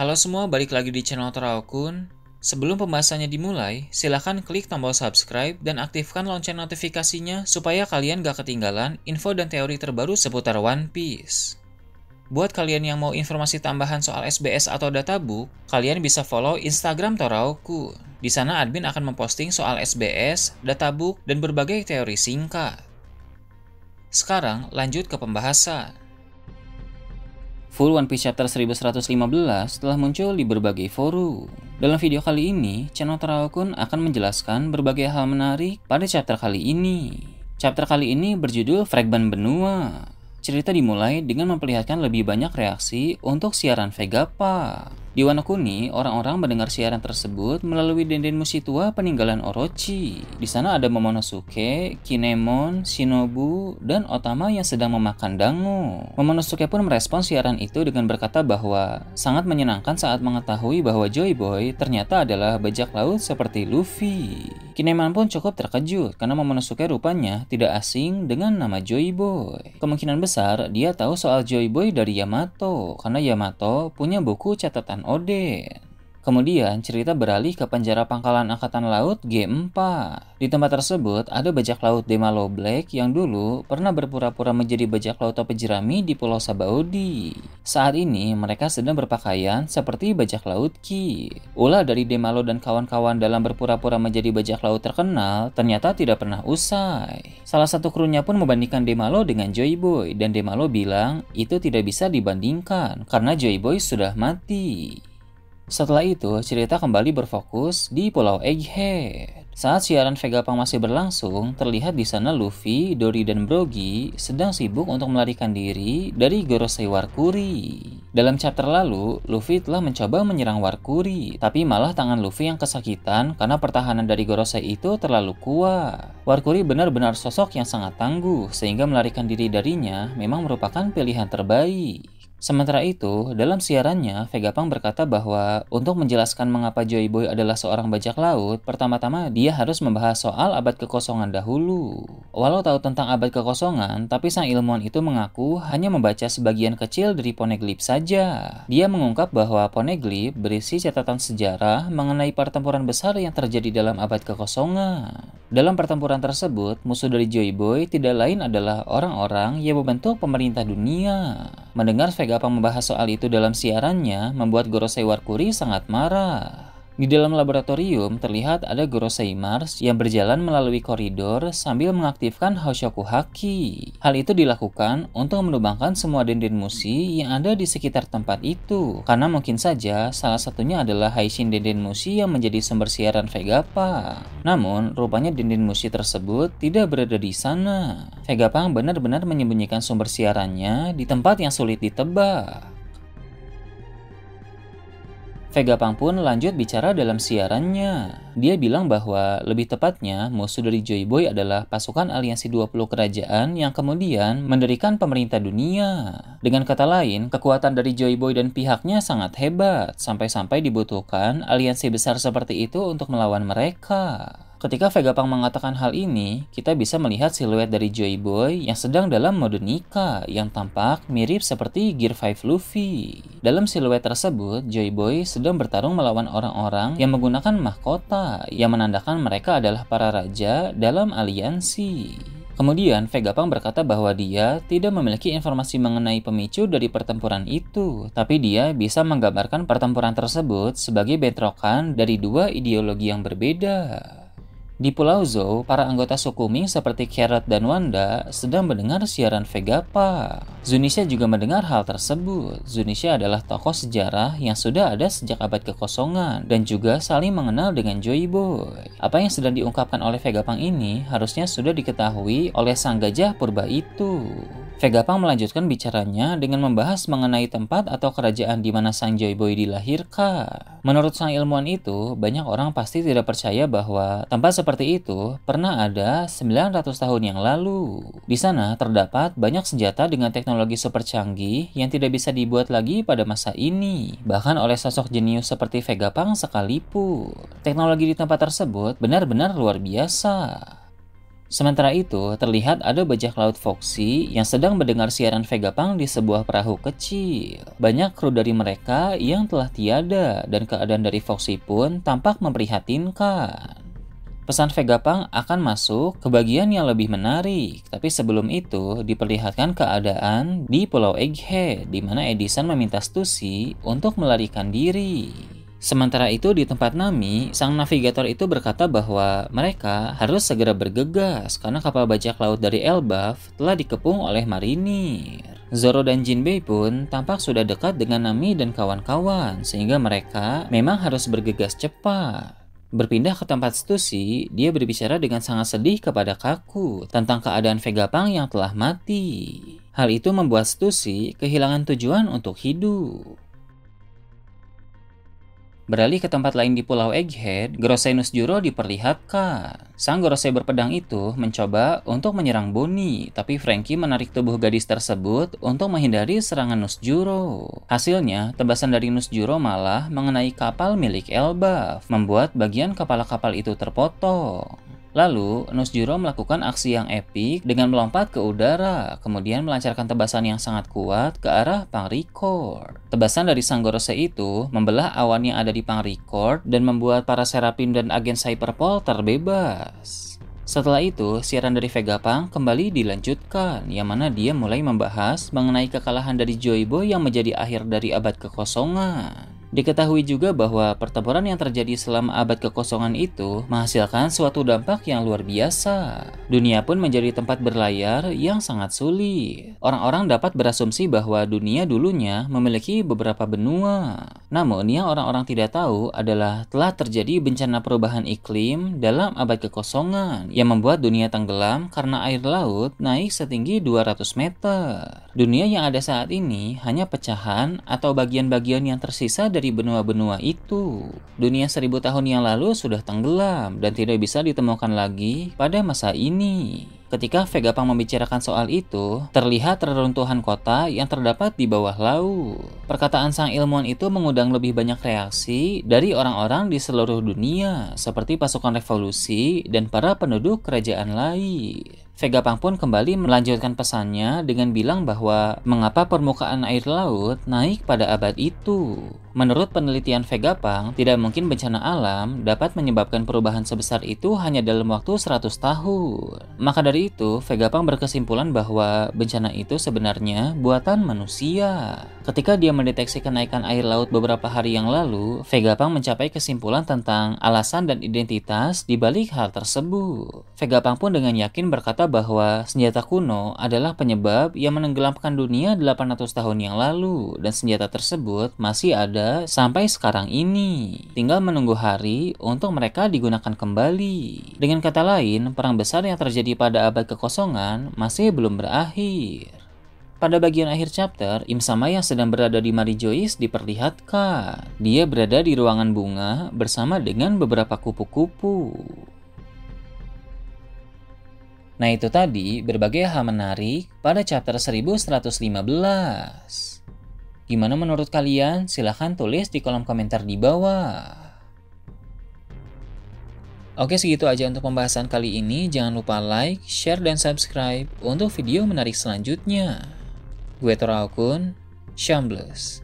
Halo semua, balik lagi di channel Toraokun. Sebelum pembahasannya dimulai, silahkan klik tombol subscribe dan aktifkan lonceng notifikasinya supaya kalian gak ketinggalan info dan teori terbaru seputar One Piece. Buat kalian yang mau informasi tambahan soal SBS atau databook, kalian bisa follow Instagram Toraokun. Di sana admin akan memposting soal SBS, databook, dan berbagai teori singkat. Sekarang lanjut ke pembahasan. Full One Piece Chapter 1115 telah muncul di berbagai forum. Dalam video kali ini, channel Toraokun akan menjelaskan berbagai hal menarik pada chapter kali ini. Chapter kali ini berjudul Fragment Benua. Cerita dimulai dengan memperlihatkan lebih banyak reaksi untuk siaran Vegapunk. Di Wano Kuni, orang-orang mendengar siaran tersebut melalui denden musi tua peninggalan Orochi. Di sana ada Momonosuke, Kinemon, Shinobu, dan Otama yang sedang memakan dango. Momonosuke pun merespon siaran itu dengan berkata bahwa sangat menyenangkan saat mengetahui bahwa Joy Boy ternyata adalah bajak laut seperti Luffy. Kinemon pun cukup terkejut karena Momonosuke rupanya tidak asing dengan nama Joy Boy. Kemungkinan besar dia tahu soal Joy Boy dari Yamato, karena Yamato punya buku catatan Oden. Kemudian cerita beralih ke penjara pangkalan Angkatan Laut G4. Di tempat tersebut ada bajak laut Demalo Black yang dulu pernah berpura-pura menjadi bajak laut topi jerami di Pulau Sabaudi. Saat ini mereka sedang berpakaian seperti bajak laut Kid. Ulah dari Demalo dan kawan-kawan dalam berpura-pura menjadi bajak laut terkenal ternyata tidak pernah usai. Salah satu krunya pun membandingkan Demalo dengan Joy Boy, dan Demalo bilang itu tidak bisa dibandingkan karena Joy Boy sudah mati. Setelah itu, cerita kembali berfokus di Pulau Egghead. Saat siaran Vegapunk masih berlangsung, terlihat di sana Luffy, Dory, dan Brogy sedang sibuk untuk melarikan diri dari Gorosei Warkuri. Dalam chapter lalu, Luffy telah mencoba menyerang Warkuri, tapi malah tangan Luffy yang kesakitan karena pertahanan dari Gorosei itu terlalu kuat. Warkuri benar-benar sosok yang sangat tangguh, sehingga melarikan diri darinya memang merupakan pilihan terbaik. Sementara itu, dalam siarannya, Vegapunk berkata bahwa untuk menjelaskan mengapa Joy Boy adalah seorang bajak laut, pertama-tama dia harus membahas soal abad kekosongan dahulu. Walau tahu tentang abad kekosongan, tapi sang ilmuwan itu mengaku hanya membaca sebagian kecil dari Poneglyph saja. Dia mengungkap bahwa Poneglyph berisi catatan sejarah mengenai pertempuran besar yang terjadi dalam abad kekosongan. Dalam pertempuran tersebut, musuh dari Joy Boy tidak lain adalah orang-orang yang membentuk pemerintah dunia. Mendengar Vegapunk membahas soal itu dalam siarannya membuat Gorosei Warkuri sangat marah. Di dalam laboratorium terlihat ada Gorosei Mars yang berjalan melalui koridor sambil mengaktifkan Hoshoku Haki. Hal itu dilakukan untuk menumbangkan semua denden musi yang ada di sekitar tempat itu, karena mungkin saja salah satunya adalah Haishin denden musi yang menjadi sumber siaran Vegapunk. Namun, rupanya denden musi tersebut tidak berada di sana. Vegapunk benar-benar menyembunyikan sumber siarannya di tempat yang sulit ditebak. Vegapunk pun lanjut bicara dalam siarannya. Dia bilang bahwa lebih tepatnya musuh dari Joy Boy adalah pasukan aliansi 20 kerajaan yang kemudian mendirikan pemerintah dunia. Dengan kata lain, kekuatan dari Joy Boy dan pihaknya sangat hebat, sampai-sampai dibutuhkan aliansi besar seperti itu untuk melawan mereka. Ketika Vegapunk mengatakan hal ini, kita bisa melihat siluet dari Joy Boy yang sedang dalam mode nikah yang tampak mirip seperti Gear 5 Luffy. Dalam siluet tersebut, Joy Boy sedang bertarung melawan orang-orang yang menggunakan mahkota yang menandakan mereka adalah para raja dalam aliansi. Kemudian Vegapunk berkata bahwa dia tidak memiliki informasi mengenai pemicu dari pertempuran itu, tapi dia bisa menggambarkan pertempuran tersebut sebagai bentrokan dari dua ideologi yang berbeda. Di Pulau Zou, para anggota suku Ming seperti Carrot dan Wanda sedang mendengar siaran Vegapunk. Zunisha juga mendengar hal tersebut. Zunisha adalah tokoh sejarah yang sudah ada sejak abad kekosongan dan juga saling mengenal dengan Joy Boy. Apa yang sedang diungkapkan oleh Vegapunk ini harusnya sudah diketahui oleh sang gajah purba itu. Vegapunk melanjutkan bicaranya dengan membahas mengenai tempat atau kerajaan di mana sang Joy Boy dilahirkan. Menurut sang ilmuwan itu, banyak orang pasti tidak percaya bahwa tempat seperti itu pernah ada 900 tahun yang lalu. Di sana terdapat banyak senjata dengan teknologi super canggih yang tidak bisa dibuat lagi pada masa ini, bahkan oleh sosok jenius seperti Vegapunk sekalipun. Teknologi di tempat tersebut benar-benar luar biasa. Sementara itu, terlihat ada bajak laut Foxy yang sedang mendengar siaran Vegapunk di sebuah perahu kecil. Banyak kru dari mereka yang telah tiada dan keadaan dari Foxy pun tampak memprihatinkan. Pesan Vegapunk akan masuk ke bagian yang lebih menarik, tapi sebelum itu diperlihatkan keadaan di Pulau Egghead, di mana Edison meminta Stussy untuk melarikan diri. Sementara itu di tempat Nami, sang navigator itu berkata bahwa mereka harus segera bergegas karena kapal bajak laut dari Elbaf telah dikepung oleh marinir. Zoro dan Jinbei pun tampak sudah dekat dengan Nami dan kawan-kawan, sehingga mereka memang harus bergegas cepat. Berpindah ke tempat Stussy, dia berbicara dengan sangat sedih kepada Kaku tentang keadaan Vegapunk yang telah mati. Hal itu membuat Stussy kehilangan tujuan untuk hidup. Beralih ke tempat lain di Pulau Egghead, Gorosei Nusjuro diperlihatkan. Sang Gorosei berpedang itu mencoba untuk menyerang Bonnie, tapi Franky menarik tubuh gadis tersebut untuk menghindari serangan Nusjuro. Hasilnya, tebasan dari Nusjuro malah mengenai kapal milik Elbaf, membuat bagian kepala kapal itu terpotong. Lalu, Nusjuro melakukan aksi yang epik dengan melompat ke udara, kemudian melancarkan tebasan yang sangat kuat ke arah Pangrecord. Tebasan dari sang Gorosei itu membelah awan yang ada di Pangrecord dan membuat para Serapim dan agen Cyberpol terbebas. Setelah itu, siaran dari Vegapunk kembali dilanjutkan, yang mana dia mulai membahas mengenai kekalahan dari Joy Boy yang menjadi akhir dari abad kekosongan. Diketahui juga bahwa pertempuran yang terjadi selama abad kekosongan itu menghasilkan suatu dampak yang luar biasa. Dunia pun menjadi tempat berlayar yang sangat sulit. Orang-orang dapat berasumsi bahwa dunia dulunya memiliki beberapa benua. Namun yang orang-orang tidak tahu adalah telah terjadi bencana perubahan iklim dalam abad kekosongan yang membuat dunia tenggelam karena air laut naik setinggi 200 meter. Dunia yang ada saat ini hanya pecahan atau bagian-bagian yang tersisa dari benua-benua itu. Dunia 1000 tahun yang lalu sudah tenggelam dan tidak bisa ditemukan lagi pada masa ini. Ketika Vegapunk membicarakan soal itu, terlihat reruntuhan kota yang terdapat di bawah laut. Perkataan sang ilmuwan itu mengundang lebih banyak reaksi dari orang-orang di seluruh dunia, seperti pasukan revolusi dan para penduduk kerajaan lain. Vegapunk pun kembali melanjutkan pesannya dengan bilang bahwa mengapa permukaan air laut naik pada abad itu. Menurut penelitian Vegapunk, tidak mungkin bencana alam dapat menyebabkan perubahan sebesar itu hanya dalam waktu 100 tahun. Maka dari itu, Vegapunk berkesimpulan bahwa bencana itu sebenarnya buatan manusia. Ketika dia mendeteksi kenaikan air laut beberapa hari yang lalu, Vegapunk mencapai kesimpulan tentang alasan dan identitas di balik hal tersebut. Vegapunk pun dengan yakin berkata bahwa senjata kuno adalah penyebab yang menenggelamkan dunia 800 tahun yang lalu, dan senjata tersebut masih ada sampai sekarang ini. Tinggal menunggu hari untuk mereka digunakan kembali. Dengan kata lain, perang besar yang terjadi pada abad kekosongan masih belum berakhir. Pada bagian akhir chapter, Im-sama yang sedang berada di Marijois diperlihatkan. Dia berada di ruangan bunga bersama dengan beberapa kupu-kupu. Nah, itu tadi berbagai hal menarik pada chapter 1115. Gimana menurut kalian? Silahkan tulis di kolom komentar di bawah. Oke, segitu aja untuk pembahasan kali ini. Jangan lupa like, share, dan subscribe untuk video menarik selanjutnya. Gue Tora Okun, Shambles.